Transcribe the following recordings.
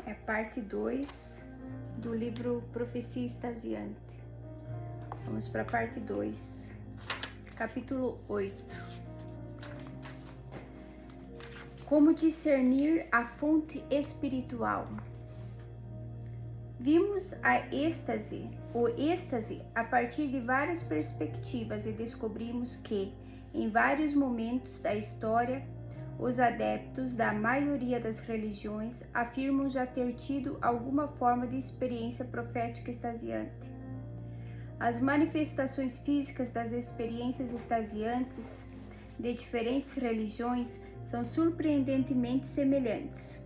É parte 2 do livro Profecia Extasiante. Vamos para a parte 2, capítulo 8. Como discernir a fonte espiritual? Vimos a êxtase, o êxtase, a partir de várias perspectivas e descobrimos que, em vários momentos da história, os adeptos da maioria das religiões afirmam já ter tido alguma forma de experiência profética extasiante. As manifestações físicas das experiências extasiantes de diferentes religiões são surpreendentemente semelhantes.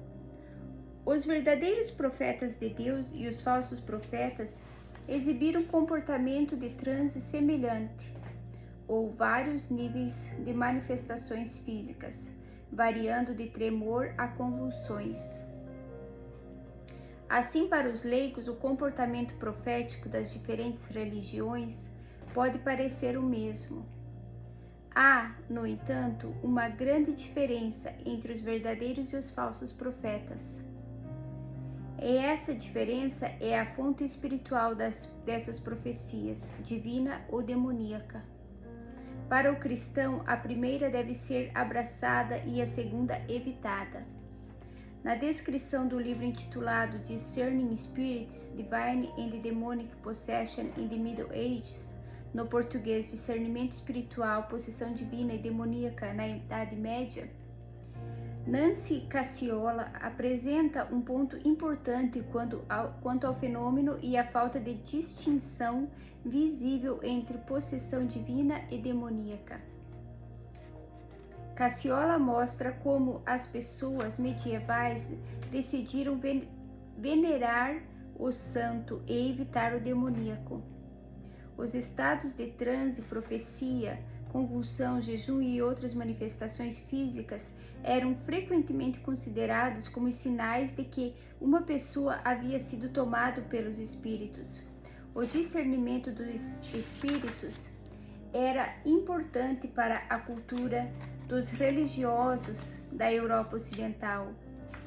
Os verdadeiros profetas de Deus e os falsos profetas exibiram comportamento de transe semelhante, ou vários níveis de manifestações físicas, variando de tremor a convulsões. Assim, para os leigos, o comportamento profético das diferentes religiões pode parecer o mesmo. Há, no entanto, uma grande diferença entre os verdadeiros e os falsos profetas. E essa diferença é a fonte espiritual dessas profecias, divina ou demoníaca. Para o cristão, a primeira deve ser abraçada e a segunda evitada. Na descrição do livro intitulado Discerning Spirits, Divine and Demonic Possession in the Middle Ages, no português Discernimento Espiritual, Possessão Divina e Demoníaca na Idade Média, Nancy Casciola apresenta um ponto importante quanto ao fenômeno e a falta de distinção visível entre possessão divina e demoníaca. Casciola mostra como as pessoas medievais decidiram venerar o santo e evitar o demoníaco. Os estados de transe, profecia, convulsão, jejum e outras manifestações físicas eram frequentemente considerados como sinais de que uma pessoa havia sido tomada pelos espíritos. O discernimento dos espíritos era importante para a cultura dos religiosos da Europa Ocidental,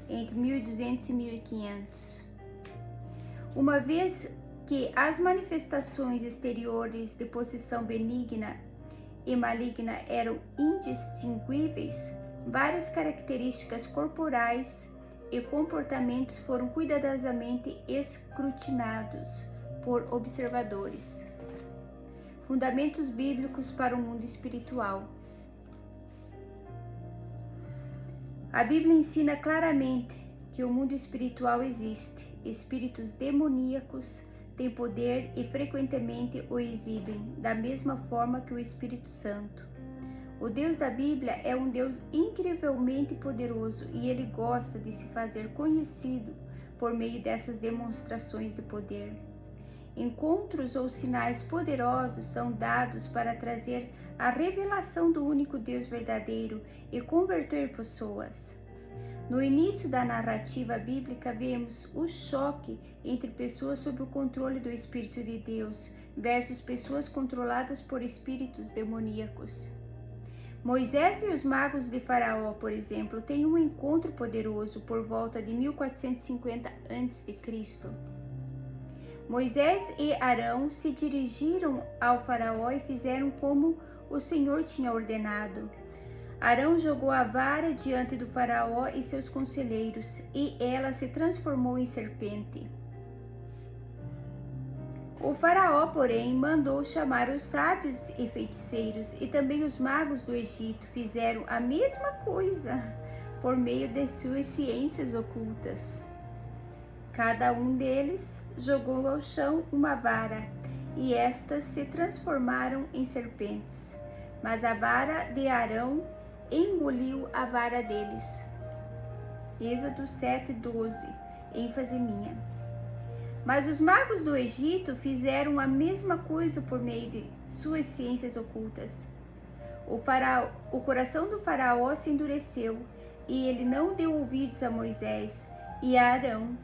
entre 1200 e 1500. Uma vez que as manifestações exteriores de possessão benigna e maligna eram indistinguíveis, várias características corporais e comportamentos foram cuidadosamente escrutinados por observadores. Fundamentos bíblicos para o mundo espiritual. A Bíblia ensina claramente que o mundo espiritual existe. Espíritos demoníacos têm poder e frequentemente o exibem, da mesma forma que o Espírito Santo. O Deus da Bíblia é um Deus incrivelmente poderoso e ele gosta de se fazer conhecido por meio dessas demonstrações de poder. Encontros ou sinais poderosos são dados para trazer a revelação do único Deus verdadeiro e converter pessoas. No início da narrativa bíblica, vemos o choque entre pessoas sob o controle do Espírito de Deus versus pessoas controladas por espíritos demoníacos. Moisés e os magos de Faraó, por exemplo, têm um encontro poderoso por volta de 1450 a.C. Moisés e Arão se dirigiram ao Faraó e fizeram como o Senhor tinha ordenado. Arão jogou a vara diante do Faraó e seus conselheiros, e ela se transformou em serpente. O Faraó, porém, mandou chamar os sábios e feiticeiros, e também os magos do Egito fizeram a mesma coisa por meio de suas ciências ocultas. Cada um deles jogou ao chão uma vara, e estas se transformaram em serpentes. Mas a vara de Arão engoliu a vara deles. Êxodo 7:12, ênfase minha. Mas os magos do Egito fizeram a mesma coisa por meio de suas ciências ocultas. O coração do Faraó se endureceu, e ele não deu ouvidos a Moisés e a Arão,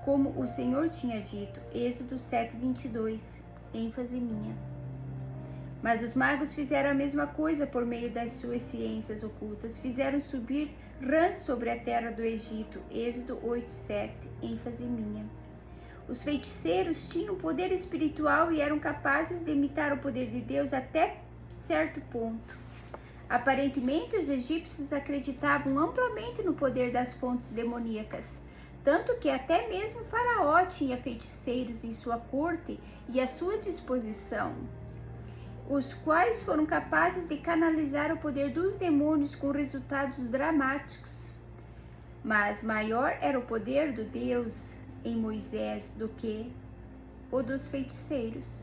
como o Senhor tinha dito. Êxodo 7:22, ênfase minha. Mas os magos fizeram a mesma coisa por meio das suas ciências ocultas. Fizeram subir rãs sobre a terra do Egito. Êxodo 8:7, ênfase minha. Os feiticeiros tinham poder espiritual e eram capazes de imitar o poder de Deus até certo ponto. Aparentemente, os egípcios acreditavam amplamente no poder das fontes demoníacas, tanto que até mesmo Faraó tinha feiticeiros em sua corte e à sua disposição, os quais foram capazes de canalizar o poder dos demônios com resultados dramáticos. Mas maior era o poder do Deus em Moisés do que o dos feiticeiros.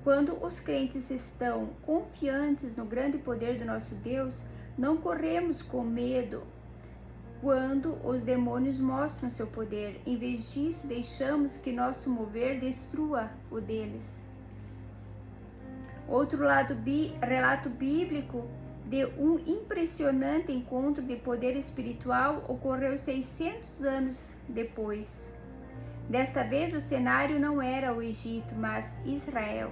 Quando os crentes estão confiantes no grande poder do nosso Deus, não corremos com medo quando os demônios mostram seu poder. Em vez disso, deixamos que nosso mover destrua o deles. Outro relato bíblico de um impressionante encontro de poder espiritual ocorreu 600 anos depois. Desta vez, o cenário não era o Egito, mas Israel.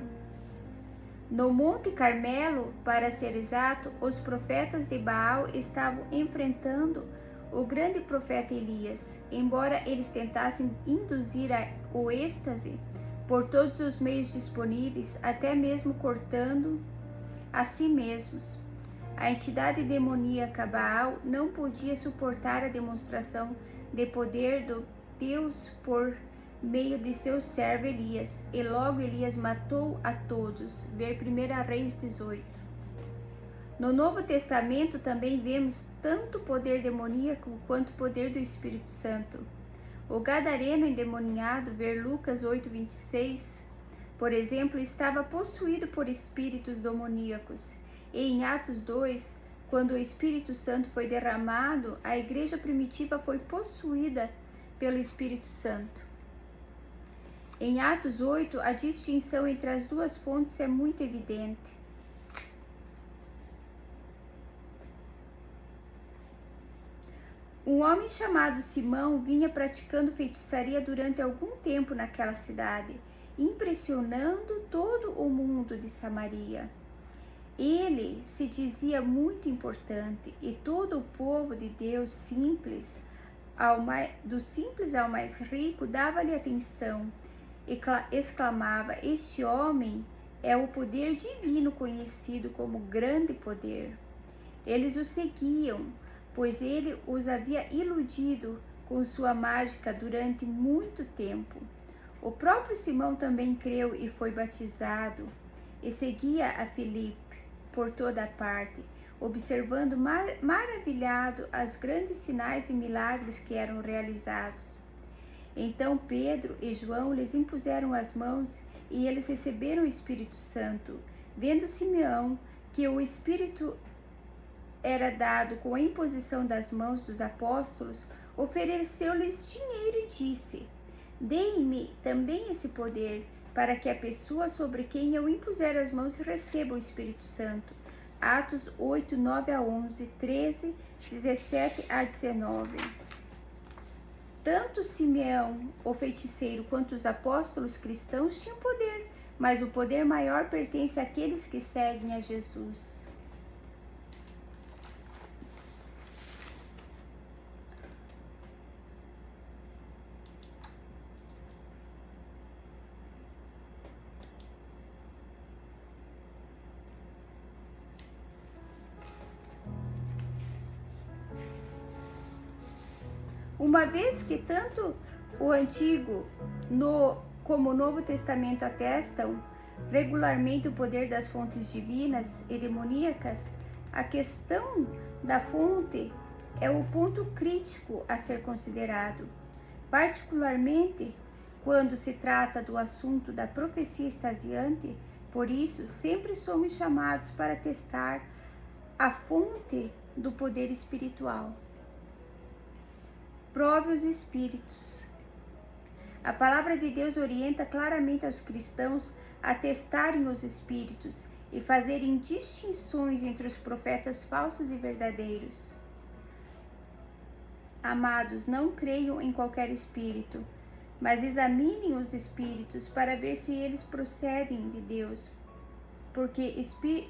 No Monte Carmelo, para ser exato, os profetas de Baal estavam enfrentando o grande profeta Elias. Embora eles tentassem induzir o êxtase por todos os meios disponíveis, até mesmo cortando a si mesmos, a entidade demoníaca Baal não podia suportar a demonstração de poder do Deus por meio de seu servo Elias, e logo Elias matou a todos. Ver 1 Reis 18. No Novo Testamento também vemos tanto poder demoníaco quanto poder do Espírito Santo. O gadareno endemoniado, ver Lucas 8:26, por exemplo, estava possuído por espíritos demoníacos. E em Atos 2, quando o Espírito Santo foi derramado, a igreja primitiva foi possuída pelo Espírito Santo. Em Atos 8, a distinção entre as duas fontes é muito evidente. Um homem chamado Simão vinha praticando feitiçaria durante algum tempo naquela cidade, impressionando todo o mundo de Samaria. Ele se dizia muito importante e todo o povo de Deus, do simples ao mais rico, dava-lhe atenção e exclamava: "Este homem é o poder divino conhecido como grande poder." Eles o seguiam, pois ele os havia iludido com sua mágica durante muito tempo. O próprio Simão também creu e foi batizado, e seguia a Filipe por toda a parte, observando maravilhado os grandes sinais e milagres que eram realizados. Então Pedro e João lhes impuseram as mãos e eles receberam o Espírito Santo. Vendo Simeão que o Espírito era dado com a imposição das mãos dos apóstolos, ofereceu-lhes dinheiro e disse: "Dei-me também esse poder, para que a pessoa sobre quem eu impuser as mãos receba o Espírito Santo." Atos 8, 9-11, 13, 17-19. Tanto Simeão, o feiticeiro, quanto os apóstolos cristãos tinham poder, mas o poder maior pertence àqueles que seguem a Jesus. Uma vez que tanto o Antigo como o Novo Testamento atestam regularmente o poder das fontes divinas e demoníacas, a questão da fonte é o ponto crítico a ser considerado, particularmente quando se trata do assunto da profecia extasiante. Por isso, sempre somos chamados para testar a fonte do poder espiritual. Prove os espíritos. A palavra de Deus orienta claramente aos cristãos a testarem os espíritos e fazerem distinções entre os profetas falsos e verdadeiros. Amados, não creiam em qualquer espírito, mas examinem os espíritos para ver se eles procedem de Deus, porque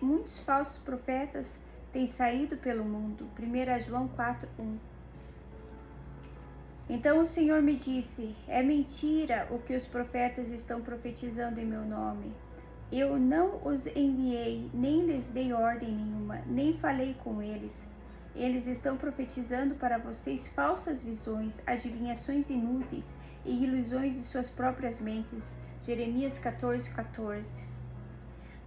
muitos falsos profetas têm saído pelo mundo. 1 João 4:1. Então o Senhor me disse: é mentira o que os profetas estão profetizando em meu nome. Eu não os enviei, nem lhes dei ordem nenhuma, nem falei com eles. Eles estão profetizando para vocês falsas visões, adivinhações inúteis e ilusões de suas próprias mentes. Jeremias 14:14.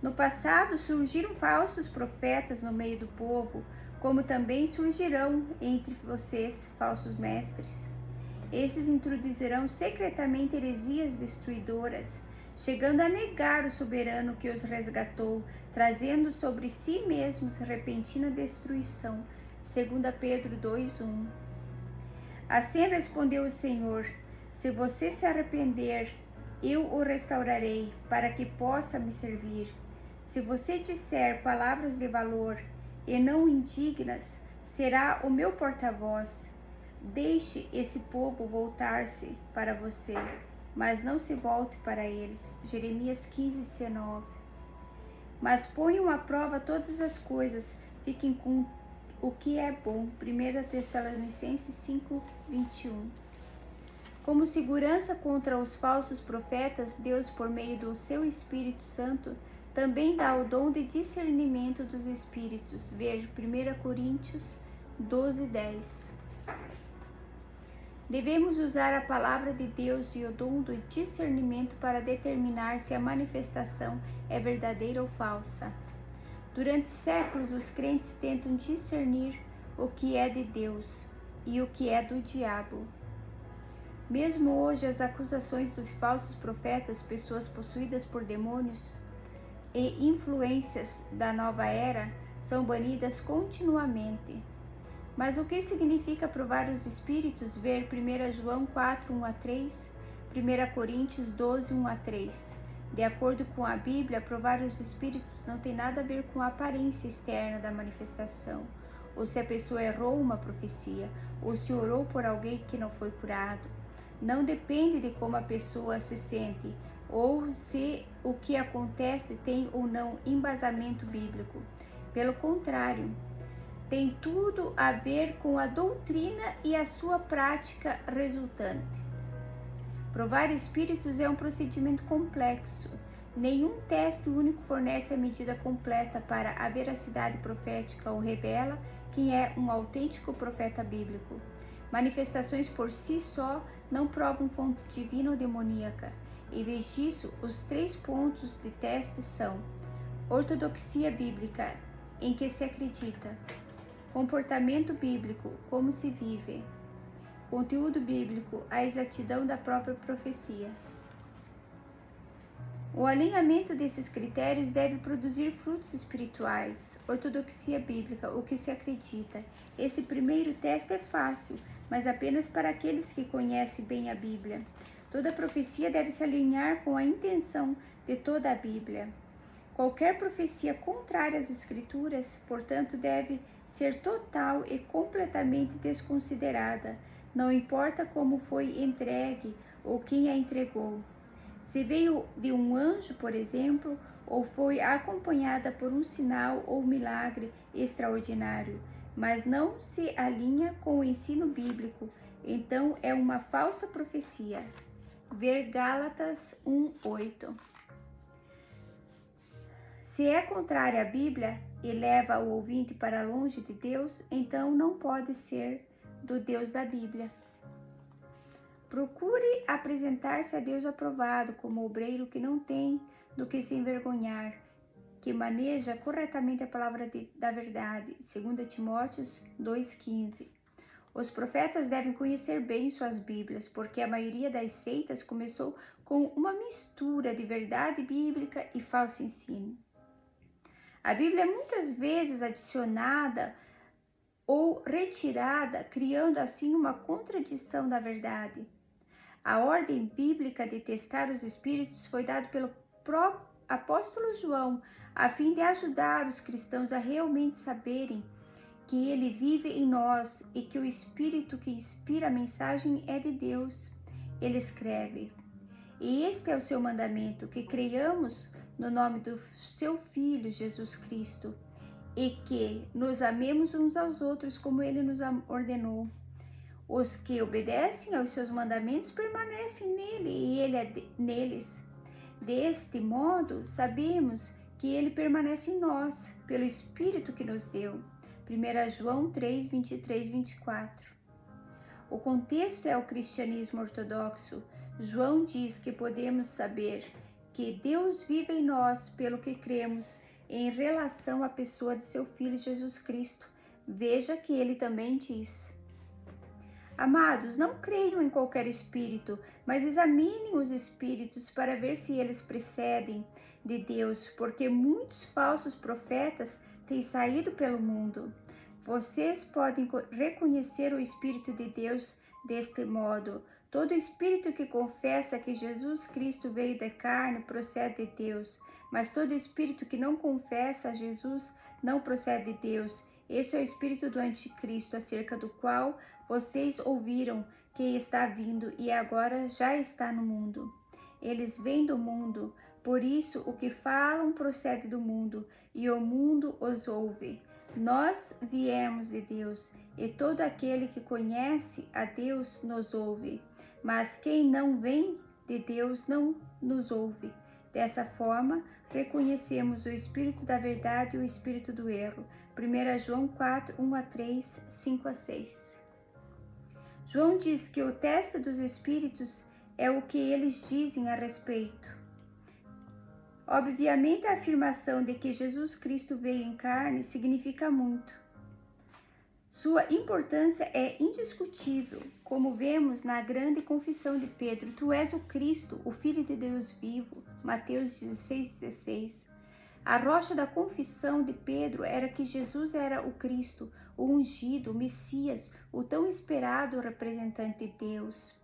No passado surgiram falsos profetas no meio do povo, como também surgirão entre vocês falsos mestres. Esses introduzirão secretamente heresias destruidoras, chegando a negar o soberano que os resgatou, trazendo sobre si mesmos repentina destruição. 2 Pedro 2:1. Assim respondeu o Senhor: se você se arrepender, eu o restaurarei, para que possa me servir. Se você disser palavras de valor e não indignas, será o meu porta-voz. Deixe esse povo voltar-se para você, mas não se volte para eles. Jeremias 15:19. Mas ponham à prova todas as coisas, fiquem com o que é bom. 1 Tessalonicenses 5:21. Como segurança contra os falsos profetas, Deus, por meio do seu Espírito Santo, também dá o dom de discernimento dos espíritos. Ver 1 Coríntios 12:10. Devemos usar a palavra de Deus e o dom do discernimento para determinar se a manifestação é verdadeira ou falsa. Durante séculos, os crentes tentam discernir o que é de Deus e o que é do diabo. Mesmo hoje, as acusações dos falsos profetas, pessoas possuídas por demônios e influências da nova era, são banidas continuamente. Mas o que significa provar os espíritos? Ver 1 João 4:1-3, 1 Coríntios 12:1-3. De acordo com a Bíblia, provar os espíritos não tem nada a ver com a aparência externa da manifestação, ou se a pessoa errou uma profecia, ou se orou por alguém que não foi curado. Não depende de como a pessoa se sente, ou se o que acontece tem ou não embasamento bíblico. Pelo contrário, tem tudo a ver com a doutrina e a sua prática resultante. Provar espíritos é um procedimento complexo. Nenhum teste único fornece a medida completa para a veracidade profética ou revela quem é um autêntico profeta bíblico. Manifestações por si só não provam fonte divina ou demoníaca. Em vez disso, os 3 pontos de teste são: ortodoxia bíblica, em que se acredita; comportamento bíblico, como se vive; conteúdo bíblico, a exatidão da própria profecia. O alinhamento desses critérios deve produzir frutos espirituais. Ortodoxia bíblica, o que se acredita. Esse primeiro teste é fácil, mas apenas para aqueles que conhecem bem a Bíblia. Toda profecia deve se alinhar com a intenção de toda a Bíblia. Qualquer profecia contrária às Escrituras, portanto, deve ser total e completamente desconsiderada, não importa como foi entregue ou quem a entregou. Se veio de um anjo, por exemplo, ou foi acompanhada por um sinal ou milagre extraordinário, mas não se alinha com o ensino bíblico, então é uma falsa profecia. Ver Gálatas 1:8. Se é contrária à Bíblia e leva o ouvinte para longe de Deus, então não pode ser do Deus da Bíblia. Procure apresentar-se a Deus aprovado, como obreiro que não tem do que se envergonhar, que maneja corretamente a palavra da verdade. 2 Timóteo 2,15. Os profetas devem conhecer bem suas Bíblias, porque a maioria das seitas começou com uma mistura de verdade bíblica e falso ensino. A Bíblia é muitas vezes adicionada ou retirada, criando assim uma contradição da verdade. A ordem bíblica de testar os espíritos foi dada pelo próprio apóstolo João, a fim de ajudar os cristãos a realmente saberem que ele vive em nós e que o Espírito que inspira a mensagem é de Deus. Ele escreve: e este é o seu mandamento, que creiamos no nome do seu Filho, Jesus Cristo, e que nos amemos uns aos outros como ele nos ordenou. Os que obedecem aos seus mandamentos permanecem nele e ele neles. Deste modo, sabemos que ele permanece em nós, pelo Espírito que nos deu. 1 João 3, 23, 24. O contexto é o cristianismo ortodoxo. João diz que podemos saber que Deus vive em nós pelo que cremos em relação à pessoa de seu Filho Jesus Cristo. Veja que ele também diz: Amados, não creiam em qualquer espírito, mas examinem os espíritos para ver se eles procedem de Deus, porque muitos falsos profetas têm saído pelo mundo. Vocês podem reconhecer o Espírito de Deus deste modo. Todo espírito que confessa que Jesus Cristo veio da carne procede de Deus, mas todo espírito que não confessa a Jesus não procede de Deus. Esse é o espírito do anticristo, acerca do qual vocês ouviram que está vindo e agora já está no mundo. Eles vêm do mundo, por isso o que falam procede do mundo, e o mundo os ouve. Nós viemos de Deus, e todo aquele que conhece a Deus nos ouve. Mas quem não vem de Deus não nos ouve. Dessa forma, reconhecemos o Espírito da verdade e o Espírito do erro. 1 João 4, 1 a 3, 5 a 6. João diz que o teste dos Espíritos é o que eles dizem a respeito. Obviamente, a afirmação de que Jesus Cristo veio em carne significa muito. Sua importância é indiscutível, como vemos na grande confissão de Pedro: Tu és o Cristo, o Filho de Deus vivo, Mateus 16:16. A rocha da confissão de Pedro era que Jesus era o Cristo, o ungido, o Messias, o tão esperado representante de Deus.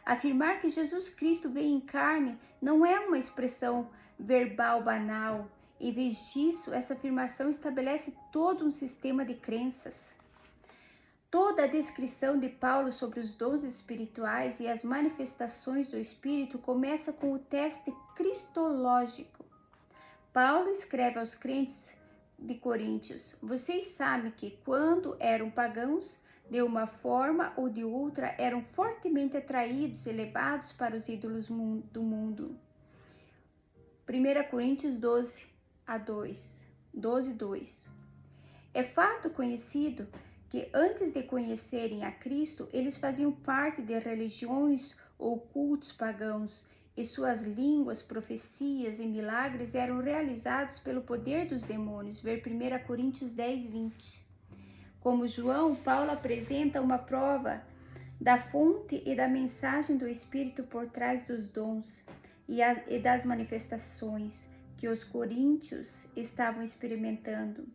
Afirmar que Jesus Cristo veio em carne não é uma expressão verbal banal. Em vez disso, essa afirmação estabelece todo um sistema de crenças. Toda a descrição de Paulo sobre os dons espirituais e as manifestações do Espírito começa com o teste cristológico. Paulo escreve aos crentes de Coríntios: Vocês sabem que quando eram pagãos, de uma forma ou de outra, eram fortemente atraídos e levados para os ídolos do mundo. 1 Coríntios 12, 2. É fato conhecido que antes de conhecerem a Cristo, eles faziam parte de religiões ou cultos pagãos, e suas línguas, profecias e milagres eram realizados pelo poder dos demônios. Ver 1 Coríntios 10, 20. Como João, Paulo apresenta uma prova da fonte e da mensagem do Espírito por trás dos dons e das manifestações que os coríntios estavam experimentando.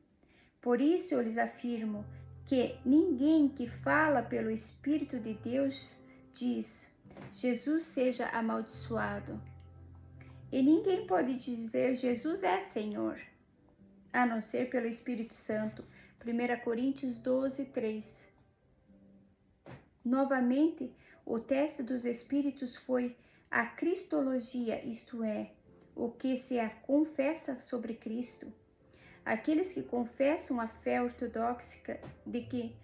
Por isso eu lhes afirmo que ninguém que fala pelo Espírito de Deus diz: Jesus seja amaldiçoado. E ninguém pode dizer: Jesus é Senhor, a não ser pelo Espírito Santo. 1 Coríntios 12, 3. Novamente, o teste dos Espíritos foi a cristologia, isto é, o que se confessa sobre Cristo. Aqueles que confessam a fé ortodoxa de que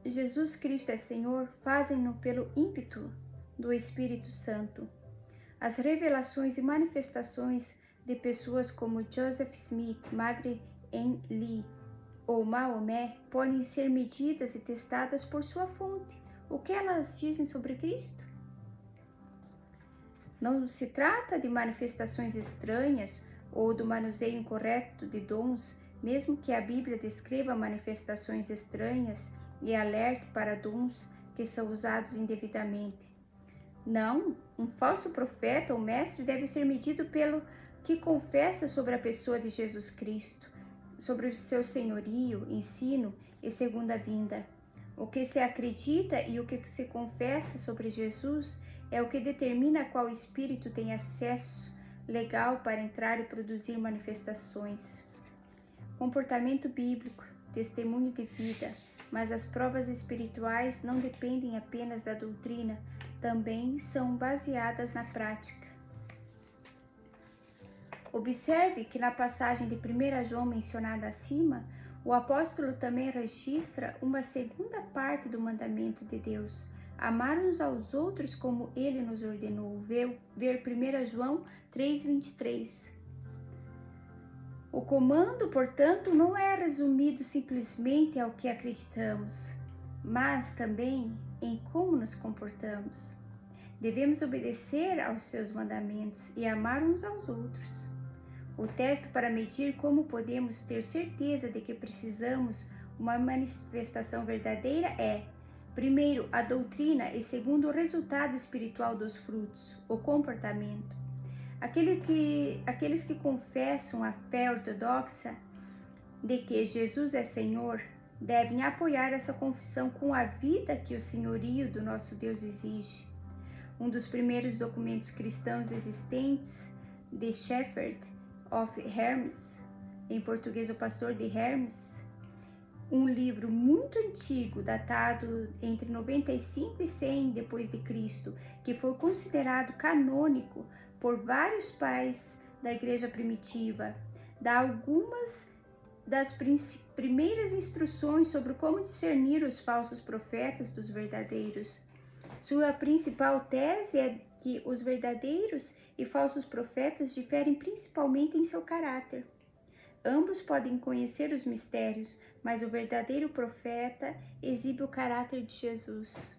Jesus Cristo é Senhor fazem-no pelo ímpeto do Espírito Santo. As revelações e manifestações de pessoas como Joseph Smith, Madre Em Lee ou Maomé podem ser medidas e testadas por sua fonte. O que elas dizem sobre Cristo? Não se trata de manifestações estranhas ou do manuseio incorreto de dons, mesmo que a Bíblia descreva manifestações estranhas e alerte para dons que são usados indevidamente. Não, um falso profeta ou mestre deve ser medido pelo que confessa sobre a pessoa de Jesus Cristo, sobre o seu senhorio, ensino e segunda vinda. O que se acredita e o que se confessa sobre Jesus é o que determina qual espírito tem acesso legal para entrar e produzir manifestações. Comportamento bíblico, testemunho de vida, mas as provas espirituais não dependem apenas da doutrina, também são baseadas na prática. Observe que na passagem de 1 João mencionada acima, o apóstolo também registra uma segunda parte do mandamento de Deus: amar uns aos outros como ele nos ordenou. Ver 1 João 3,23. O comando, portanto, não é resumido simplesmente ao que acreditamos, mas também em como nos comportamos. Devemos obedecer aos seus mandamentos e amar uns aos outros. O teste para medir como podemos ter certeza de que precisamos uma manifestação verdadeira é, primeiro, a doutrina e segundo, o resultado espiritual dos frutos, o comportamento. Aqueles que confessam a fé ortodoxa de que Jesus é Senhor devem apoiar essa confissão com a vida que o senhorio do nosso Deus exige. Um dos primeiros documentos cristãos existentes, The Shepherd of Hermes, em português o Pastor de Hermes, um livro muito antigo, datado entre 95 e 100 depois de Cristo, que foi considerado canônico por vários pais da igreja primitiva, dá algumas das primeiras instruções sobre como discernir os falsos profetas dos verdadeiros. Sua principal tese é que os verdadeiros e falsos profetas diferem principalmente em seu caráter. Ambos podem conhecer os mistérios, mas o verdadeiro profeta exibe o caráter de Jesus.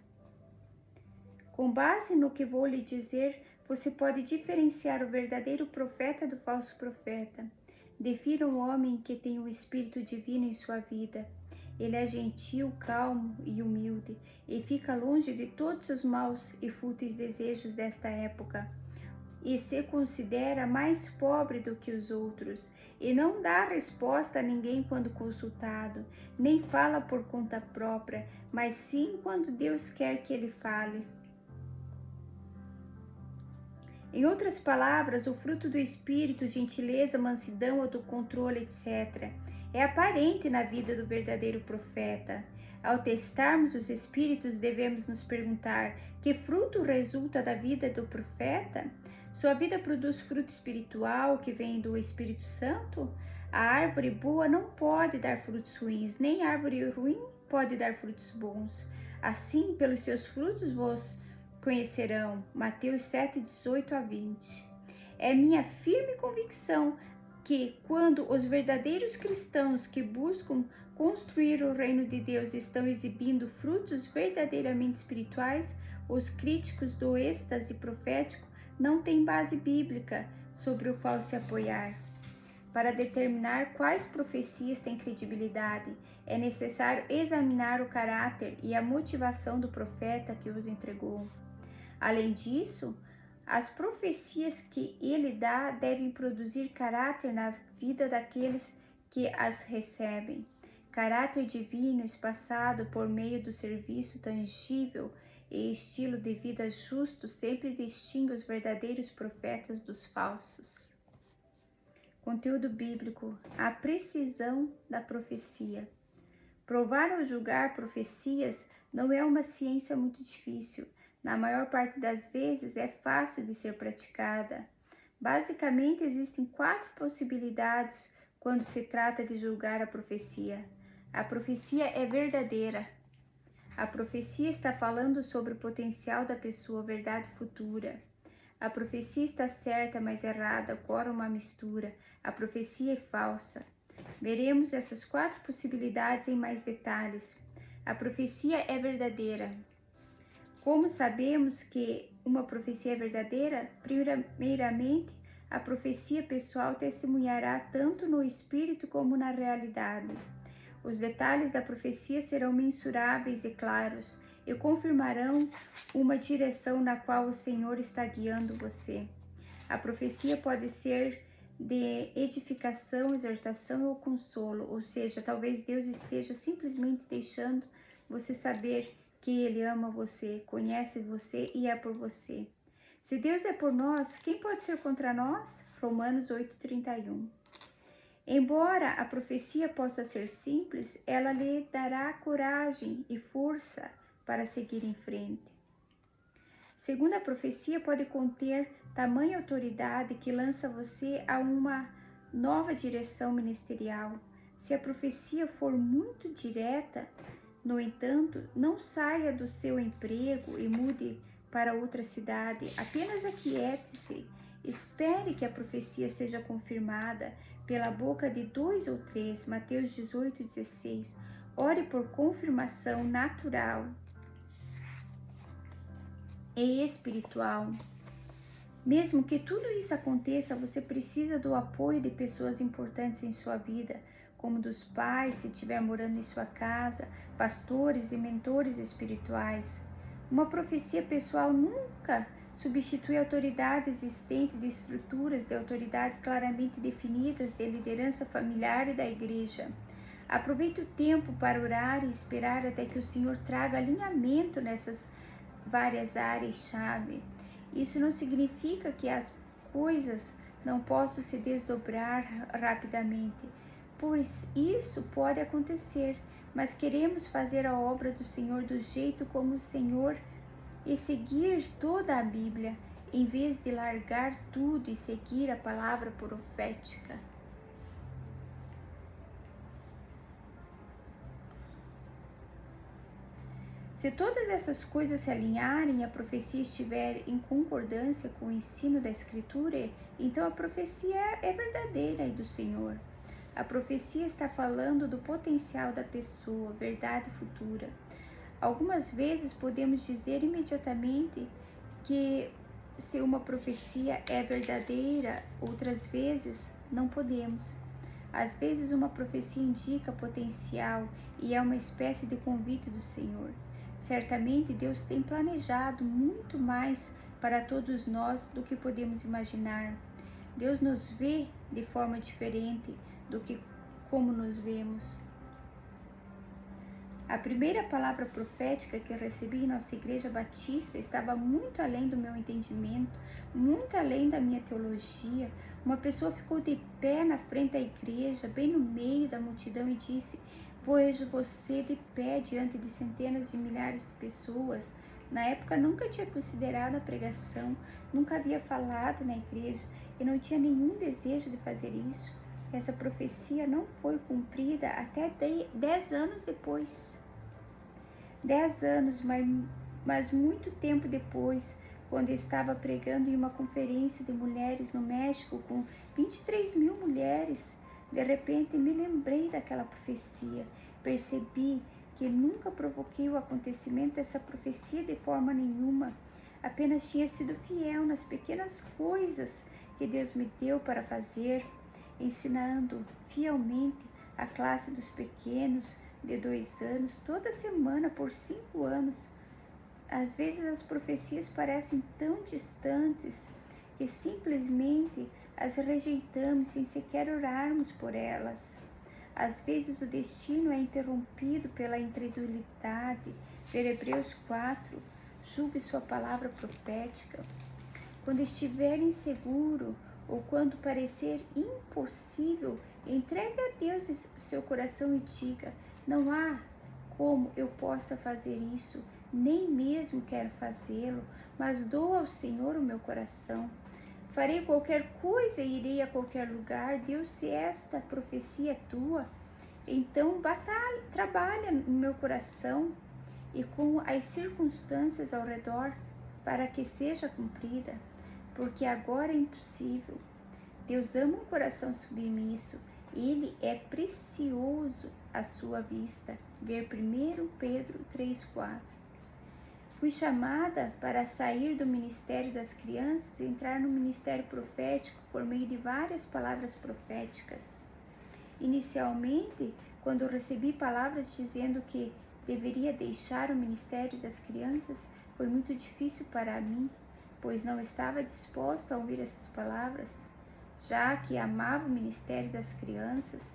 Com base no que vou lhe dizer, você pode diferenciar o verdadeiro profeta do falso profeta. Defina um homem que tem o Espírito Divino em sua vida. Ele é gentil, calmo e humilde, e fica longe de todos os maus e fúteis desejos desta época. E se considera mais pobre do que os outros, e não dá resposta a ninguém quando consultado, nem fala por conta própria, mas sim quando Deus quer que ele fale. Em outras palavras, o fruto do Espírito, gentileza, mansidão, autocontrole, etc., é aparente na vida do verdadeiro profeta. Ao testarmos os Espíritos, devemos nos perguntar: que fruto resulta da vida do profeta? Sua vida produz fruto espiritual que vem do Espírito Santo? A árvore boa não pode dar frutos ruins, nem a árvore ruim pode dar frutos bons. Assim, pelos seus frutos vos conhecerão. Mateus 7, 18 a 20. É minha firme convicção que, quando os verdadeiros cristãos que buscam construir o reino de Deus estão exibindo frutos verdadeiramente espirituais, os críticos do êxtase profético não têm base bíblica sobre o qual se apoiar. Para determinar quais profecias têm credibilidade, é necessário examinar o caráter e a motivação do profeta que os entregou. Além disso, as profecias que ele dá devem produzir caráter na vida daqueles que as recebem. Caráter divino espaçado por meio do serviço tangível e estilo de vida justo sempre distingue os verdadeiros profetas dos falsos. Conteúdo bíblico: a precisão da profecia. Provar ou julgar profecias não é uma ciência muito difícil. Na maior parte das vezes é fácil de ser praticada. Basicamente, existem 4 possibilidades quando se trata de julgar a profecia. A profecia é verdadeira. A profecia está falando sobre o potencial da pessoa, verdade futura. A profecia está certa, mas errada, ocorre uma mistura. A profecia é falsa. Veremos essas 4 possibilidades em mais detalhes. A profecia é verdadeira. Como sabemos que uma profecia é verdadeira? Primeiramente, a profecia pessoal testemunhará tanto no espírito como na realidade. Os detalhes da profecia serão mensuráveis e claros e confirmarão uma direção na qual o Senhor está guiando você. A profecia pode ser de edificação, exortação ou consolo, ou seja, talvez Deus esteja simplesmente deixando você saber que Ele ama você, conhece você e é por você. Se Deus é por nós, quem pode ser contra nós? Romanos 8:31. Embora a profecia possa ser simples, ela lhe dará coragem e força para seguir em frente. Segundo a profecia, pode conter tamanha autoridade que lança você a uma nova direção ministerial. Se a profecia for muito direta, no entanto, não saia do seu emprego e mude para outra cidade. Apenas aquiete-se. Espere que a profecia seja confirmada pela boca de 2 ou 3. Mateus 18:16. Ore por confirmação natural e espiritual. Mesmo que tudo isso aconteça, você precisa do apoio de pessoas importantes em sua vida, como dos pais, se estiver morando em sua casa, pastores e mentores espirituais. Uma profecia pessoal nunca substitui a autoridade existente de estruturas de autoridade claramente definidas de liderança familiar e da igreja. Aproveite o tempo para orar e esperar até que o Senhor traga alinhamento nessas várias áreas-chave. Isso não significa que as coisas não possam se desdobrar rapidamente, pois isso pode acontecer, mas queremos fazer a obra do Senhor do jeito como o Senhor e seguir toda a Bíblia, em vez de largar tudo e seguir a palavra profética. Se todas essas coisas se alinharem e a profecia estiver em concordância com o ensino da Escritura, então a profecia é verdadeira e do Senhor. A profecia está falando do potencial da pessoa, verdade futura. Algumas vezes podemos dizer imediatamente que se uma profecia é verdadeira, outras vezes não podemos. Às vezes uma profecia indica potencial e é uma espécie de convite do Senhor. Certamente Deus tem planejado muito mais para todos nós do que podemos imaginar. Deus nos vê de forma diferente do que como nos vemos. A primeira palavra profética que eu recebi em nossa igreja batista estava muito além do meu entendimento, muito além da minha teologia. Uma pessoa ficou de pé na frente da igreja, bem no meio da multidão, e disse: "Vejo você de pé diante de centenas de milhares de pessoas." Na época nunca tinha considerado a pregação, nunca havia falado na igreja e não tinha nenhum desejo de fazer isso. Essa profecia não foi cumprida até 10 anos depois. 10 anos, mas muito tempo depois, quando eu estava pregando em uma conferência de mulheres no México com 23 mil mulheres, de repente me lembrei daquela profecia. Percebi que nunca provoquei o acontecimento dessa profecia de forma nenhuma. Apenas tinha sido fiel nas pequenas coisas que Deus me deu para fazer, ensinando fielmente a classe dos pequenos de 2 anos, toda semana por 5 anos. Às vezes as profecias parecem tão distantes que simplesmente as rejeitamos sem sequer orarmos por elas. Às vezes o destino é interrompido pela incredulidade. Ver Hebreus 4, julgue sua palavra profética. Quando estiver inseguro ou quando parecer impossível, entregue a Deus seu coração e diga: "Não há como eu possa fazer isso, nem mesmo quero fazê-lo, mas dou ao Senhor o meu coração. Farei qualquer coisa e irei a qualquer lugar. Deus, se esta profecia é tua, então trabalha no meu coração e com as circunstâncias ao redor para que seja cumprida, porque agora é impossível." Deus ama um coração submisso. Ele é precioso à sua vista. Ver 1 Pedro 3,4. Fui chamada para sair do ministério das crianças e entrar no ministério profético por meio de várias palavras proféticas. Inicialmente, quando recebi palavras dizendo que deveria deixar o ministério das crianças, foi muito difícil para mim, pois não estava disposta a ouvir essas palavras, já que amava o ministério das crianças.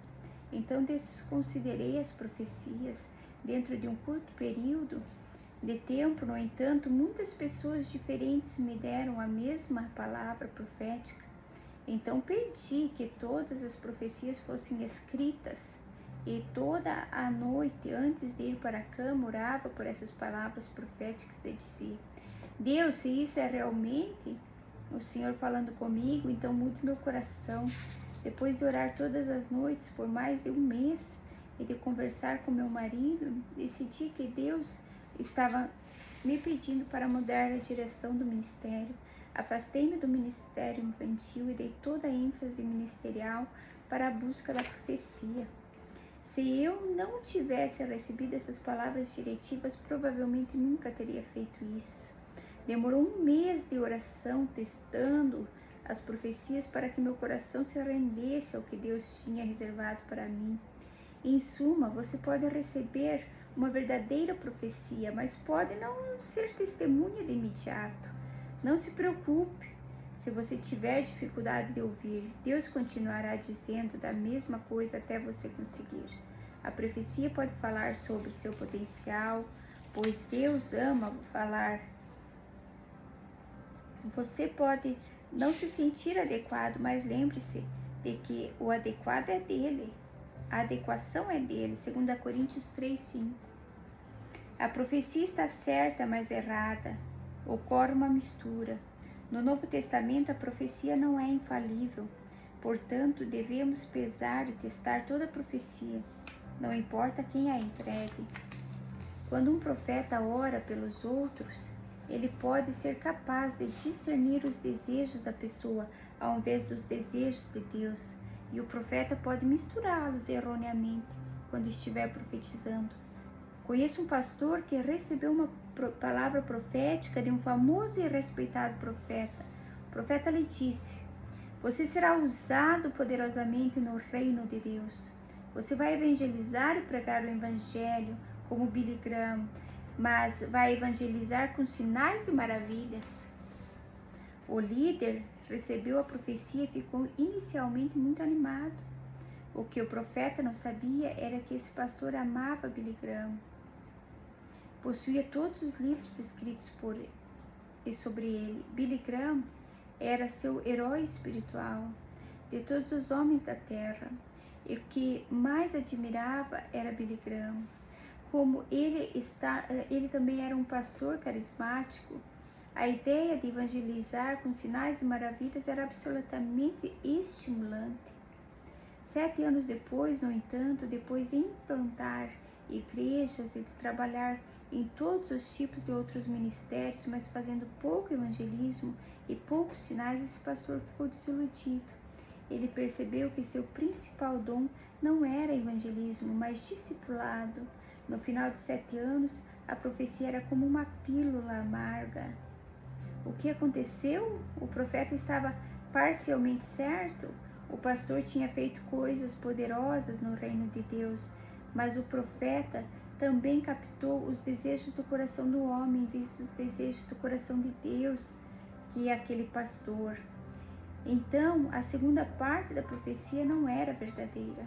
Então desconsiderei as profecias. Dentro de um curto período de tempo, no entanto, muitas pessoas diferentes me deram a mesma palavra profética. Então pedi que todas as profecias fossem escritas, e toda a noite, antes de ir para a cama, orava por essas palavras proféticas e dizia: Deus, se isso é realmente o Senhor falando comigo, então mude meu coração. Depois de orar todas as noites por mais de um mês e de conversar com meu marido, decidi que Deus estava me pedindo para mudar a direção do ministério. Afastei-me do ministério infantil e dei toda a ênfase ministerial para a busca da profecia. Se eu não tivesse recebido essas palavras diretivas, provavelmente nunca teria feito isso. Demorou um mês de oração testando as profecias para que meu coração se rendesse ao que Deus tinha reservado para mim. Em suma, você pode receber uma verdadeira profecia, mas pode não ser testemunha de imediato. Não se preocupe. Se você tiver dificuldade de ouvir, Deus continuará dizendo da mesma coisa até você conseguir. A profecia pode falar sobre seu potencial, pois Deus ama falar. Você pode não se sentir adequado, mas lembre-se de que o adequado é dele. A adequação é dele, 2 Coríntios 3:5. A profecia está certa, mas errada. Ocorre uma mistura. No Novo Testamento, a profecia não é infalível. Portanto, devemos pesar e testar toda a profecia, não importa quem a entregue. Quando um profeta ora pelos outros, ele pode ser capaz de discernir os desejos da pessoa ao invés dos desejos de Deus, e o profeta pode misturá-los erroneamente quando estiver profetizando. Conheço um pastor que recebeu uma palavra profética de um famoso e respeitado profeta. O profeta lhe disse: "Você será usado poderosamente no reino de Deus. Você vai evangelizar e pregar o evangelho como Billy Graham, mas vai evangelizar com sinais e maravilhas." O líder recebeu a profecia e ficou inicialmente muito animado. O que o profeta não sabia era que esse pastor amava Billy Graham. Possuía todos os livros escritos por e sobre ele. Billy Graham era seu herói espiritual de todos os homens da terra. E o que mais admirava era Billy Graham. Como ele também era um pastor carismático, a ideia de evangelizar com sinais e maravilhas era absolutamente estimulante. 7 anos depois, no entanto, depois de implantar igrejas e de trabalhar em todos os tipos de outros ministérios, mas fazendo pouco evangelismo e poucos sinais, esse pastor ficou desiludido. Ele percebeu que seu principal dom não era evangelismo, mas discipulado. No final de 7 anos, a profecia era como uma pílula amarga. O que aconteceu? O profeta estava parcialmente certo. O pastor tinha feito coisas poderosas no reino de Deus, mas o profeta também captou os desejos do coração do homem em vez dos desejos do coração de Deus, que é aquele pastor. Então, a segunda parte da profecia não era verdadeira.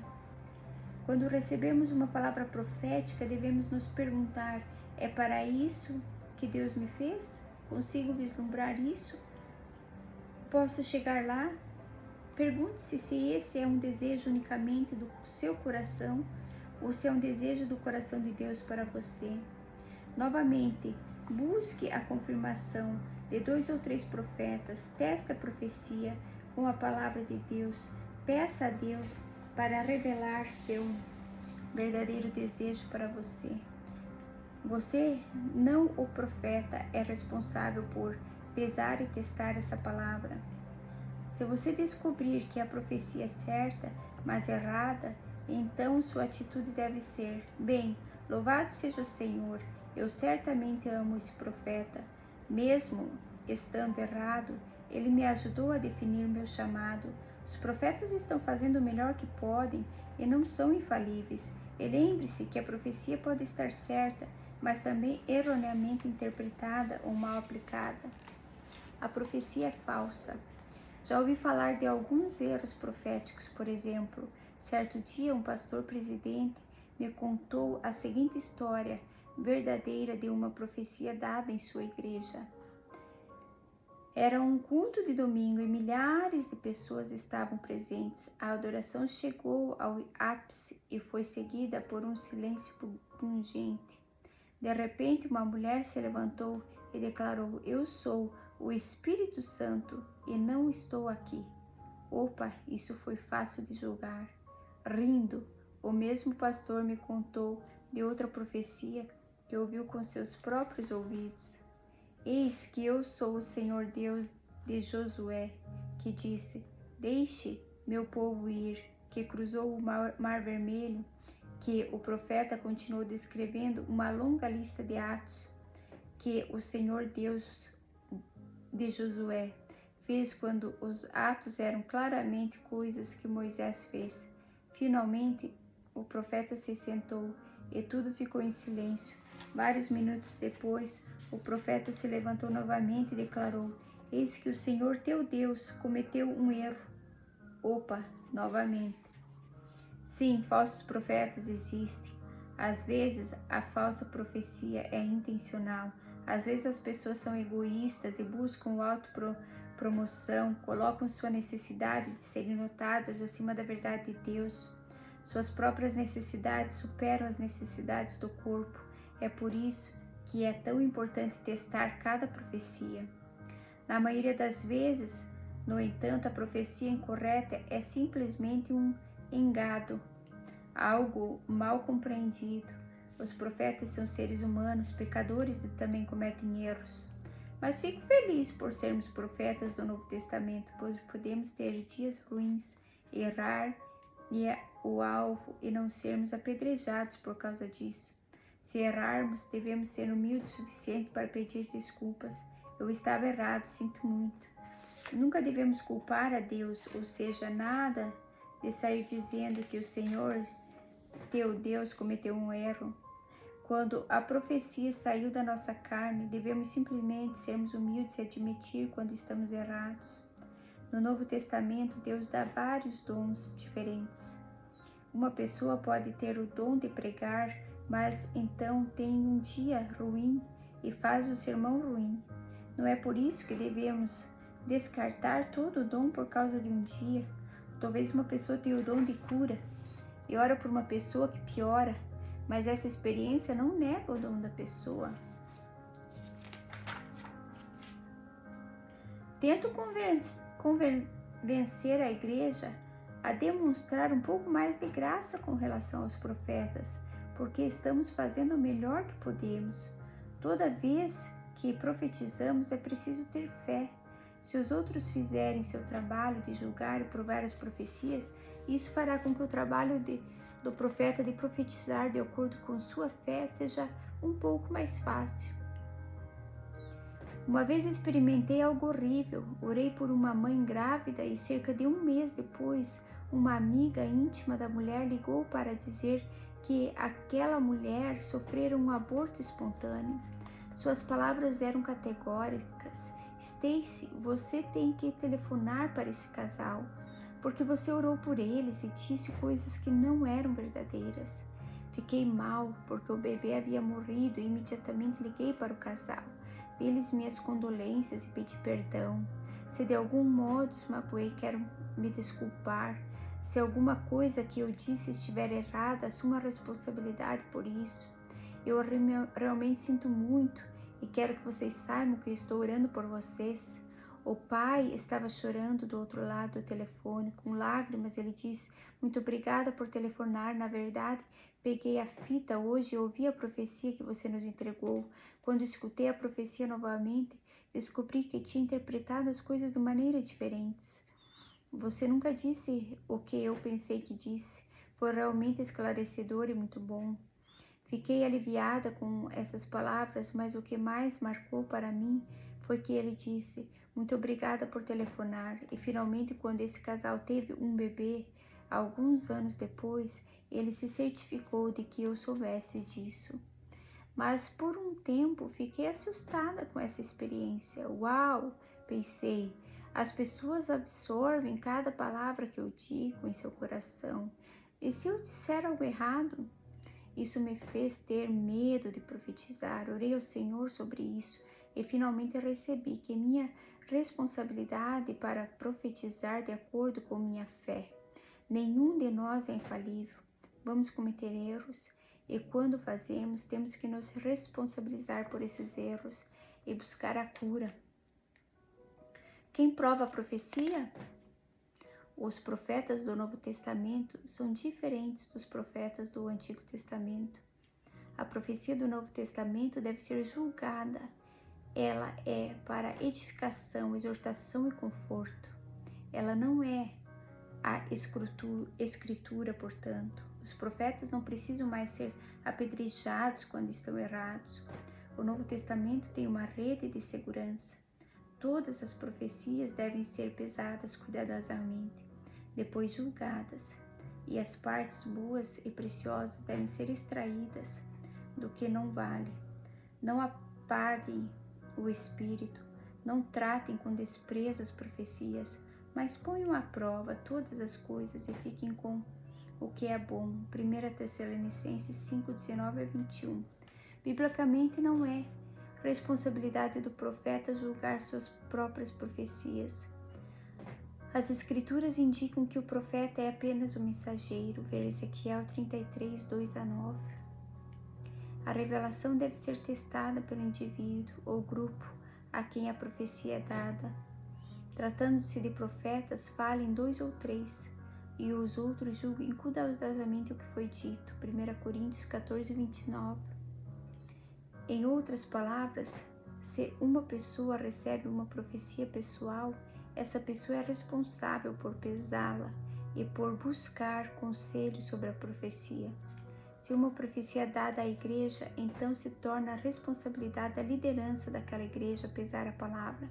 Quando recebemos uma palavra profética, devemos nos perguntar: é para isso que Deus me fez? Consigo vislumbrar isso? Posso chegar lá? Pergunte-se se esse é um desejo unicamente do seu coração ou se é um desejo do coração de Deus para você. Novamente, busque a confirmação de 2 ou 3 profetas, teste a profecia com a palavra de Deus, peça a Deus para revelar seu verdadeiro desejo para você. Você, não o profeta, é responsável por pesar e testar essa palavra. Se você descobrir que a profecia é certa, mas errada, então sua atitude deve ser: bem, louvado seja o Senhor, eu certamente amo esse profeta. Mesmo estando errado, ele me ajudou a definir meu chamado. Os profetas estão fazendo o melhor que podem e não são infalíveis. E lembre-se que a profecia pode estar certa, mas também erroneamente interpretada ou mal aplicada. A profecia é falsa. Já ouvi falar de alguns erros proféticos, por exemplo. Certo dia, um pastor presidente me contou a seguinte história verdadeira de uma profecia dada em sua igreja. Era um culto de domingo e milhares de pessoas estavam presentes. A adoração chegou ao ápice e foi seguida por um silêncio pungente. De repente, uma mulher se levantou e declarou: Eu sou o Espírito Santo e não estou aqui. Opa, isso foi fácil de julgar. Rindo, o mesmo pastor me contou de outra profecia que ouviu com seus próprios ouvidos. Eis que eu sou o Senhor Deus de Josué, que disse: Deixe meu povo ir, que cruzou o mar Vermelho, que o profeta continuou descrevendo uma longa lista de atos que o Senhor Deus de Josué fez quando os atos eram claramente coisas que Moisés fez. Finalmente, o profeta se sentou e tudo ficou em silêncio. Vários minutos depois, o profeta se levantou novamente e declarou: Eis que o Senhor teu Deus cometeu um erro. Opa, novamente. Sim, falsos profetas existem. Às vezes, a falsa profecia é intencional. Às vezes, as pessoas são egoístas e buscam autopromoção, colocam sua necessidade de serem notadas acima da verdade de Deus. Suas próprias necessidades superam as necessidades do corpo. É por isso que é tão importante testar cada profecia. Na maioria das vezes, no entanto, a profecia incorreta é simplesmente um engado, algo mal compreendido. Os profetas são seres humanos, pecadores e também cometem erros. Mas fico feliz por sermos profetas do Novo Testamento, pois podemos ter dias ruins, errar o alvo e não sermos apedrejados por causa disso. Se errarmos, devemos ser humildes o suficiente para pedir desculpas. Eu estava errado, sinto muito. Nunca devemos culpar a Deus, ou seja, nada de sair dizendo que o Senhor, teu Deus, cometeu um erro. Quando a profecia saiu da nossa carne, devemos simplesmente sermos humildes e admitir quando estamos errados. No Novo Testamento, Deus dá vários dons diferentes. Uma pessoa pode ter o dom de pregar, mas então tem um dia ruim e faz o sermão ruim. Não é por isso que devemos descartar todo o dom por causa de um dia. Talvez uma pessoa tenha o dom de cura e ora por uma pessoa que piora, mas essa experiência não nega o dom da pessoa. Tento convencer a igreja a demonstrar um pouco mais de graça com relação aos profetas, porque estamos fazendo o melhor que podemos. Toda vez que profetizamos é preciso ter fé. Se os outros fizerem seu trabalho de julgar e provar as profecias, isso fará com que o trabalho do profeta de profetizar de acordo com sua fé seja um pouco mais fácil. Uma vez experimentei algo horrível. Orei por uma mãe grávida e cerca de um mês depois, uma amiga íntima da mulher ligou para dizer que aquela mulher sofrera um aborto espontâneo. Suas palavras eram categóricas. Stacy, você tem que telefonar para esse casal, porque você orou por eles e disse coisas que não eram verdadeiras. Fiquei mal, porque o bebê havia morrido e imediatamente liguei para o casal. Dei-lhes minhas condolências e pedi perdão. Se de algum modo os magoei, quero me desculpar. Se alguma coisa que eu disse estiver errada, assuma a responsabilidade por isso. Eu realmente sinto muito e quero que vocês saibam que eu estou orando por vocês. O pai estava chorando do outro lado do telefone, com lágrimas. Ele disse: muito obrigada por telefonar. Na verdade, peguei a fita hoje e ouvi a profecia que você nos entregou. Quando escutei a profecia novamente, descobri que tinha interpretado as coisas de maneira diferentes. Você nunca disse o que eu pensei que disse. Foi realmente esclarecedor e muito bom. Fiquei aliviada com essas palavras, mas o que mais marcou para mim foi que ele disse: muito obrigada por telefonar. E finalmente, quando esse casal teve um bebê, alguns anos depois, ele se certificou de que eu soubesse disso. Mas por um tempo fiquei assustada com essa experiência. Uau, pensei, as pessoas absorvem cada palavra que eu digo em seu coração. E se eu disser algo errado? Isso me fez ter medo de profetizar. Orei ao Senhor sobre isso e finalmente recebi que minha responsabilidade para profetizar de acordo com minha fé. Nenhum de nós é infalível. Vamos cometer erros e quando fazemos, temos que nos responsabilizar por esses erros. e buscar a cura. Quem prova a profecia? Os profetas do Novo Testamento são diferentes dos profetas do Antigo Testamento. A profecia do Novo Testamento deve ser julgada. Ela é para edificação, exortação e conforto. Ela não é a escritura, portanto. Os profetas não precisam mais ser apedrejados quando estão errados. O Novo Testamento tem uma rede de segurança. Todas as profecias devem ser pesadas cuidadosamente, depois julgadas, e as partes boas e preciosas devem ser extraídas do que não vale. Não apaguem o espírito, não tratem com desprezo as profecias, mas ponham à prova todas as coisas e fiquem com o que é bom. 1 Tessalonicenses 5, 19 a 21. Biblicamente não é responsabilidade do profeta julgar suas próprias profecias. As escrituras indicam que o profeta é apenas um mensageiro, ver Ezequiel 33, 2 a 9. A revelação deve ser testada pelo indivíduo ou grupo a quem a profecia é dada. Tratando-se de profetas, falem 2 ou 3, e os outros julguem cuidadosamente o que foi dito. 1 Coríntios 14, 29. Em outras palavras, se uma pessoa recebe uma profecia pessoal, essa pessoa é responsável por pesá-la e por buscar conselhos sobre a profecia. Se uma profecia é dada à igreja, então se torna a responsabilidade da liderança daquela igreja pesar a palavra.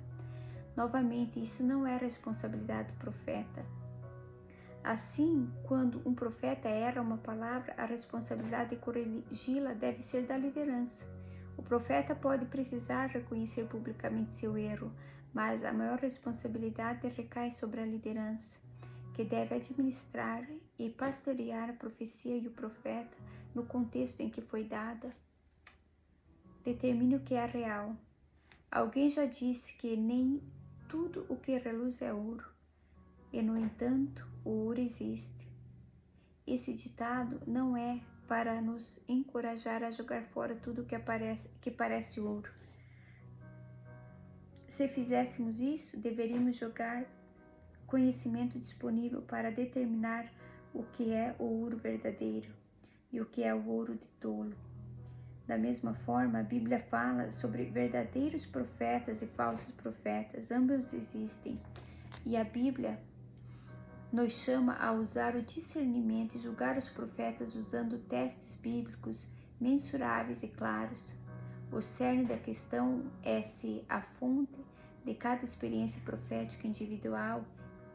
Novamente, isso não é responsabilidade do profeta. Assim, quando um profeta erra uma palavra, a responsabilidade de corrigi-la deve ser da liderança. O profeta pode precisar reconhecer publicamente seu erro, mas a maior responsabilidade recai sobre a liderança, que deve administrar e pastorear a profecia e o profeta no contexto em que foi dada. Determine o que é real. Alguém já disse que nem tudo o que reluz é ouro, e no entanto, o ouro existe. Esse ditado não é para nos encorajar a jogar fora tudo que parece ouro. Se fizéssemos isso, deveríamos jogar conhecimento disponível para determinar o que é o ouro verdadeiro e o que é o ouro de tolo. Da mesma forma, a Bíblia fala sobre verdadeiros profetas e falsos profetas. Ambos existem, e a Bíblia nos chama a usar o discernimento e julgar os profetas usando testes bíblicos mensuráveis e claros. O cerne da questão é se a fonte de cada experiência profética individual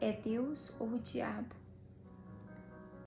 é Deus ou o diabo.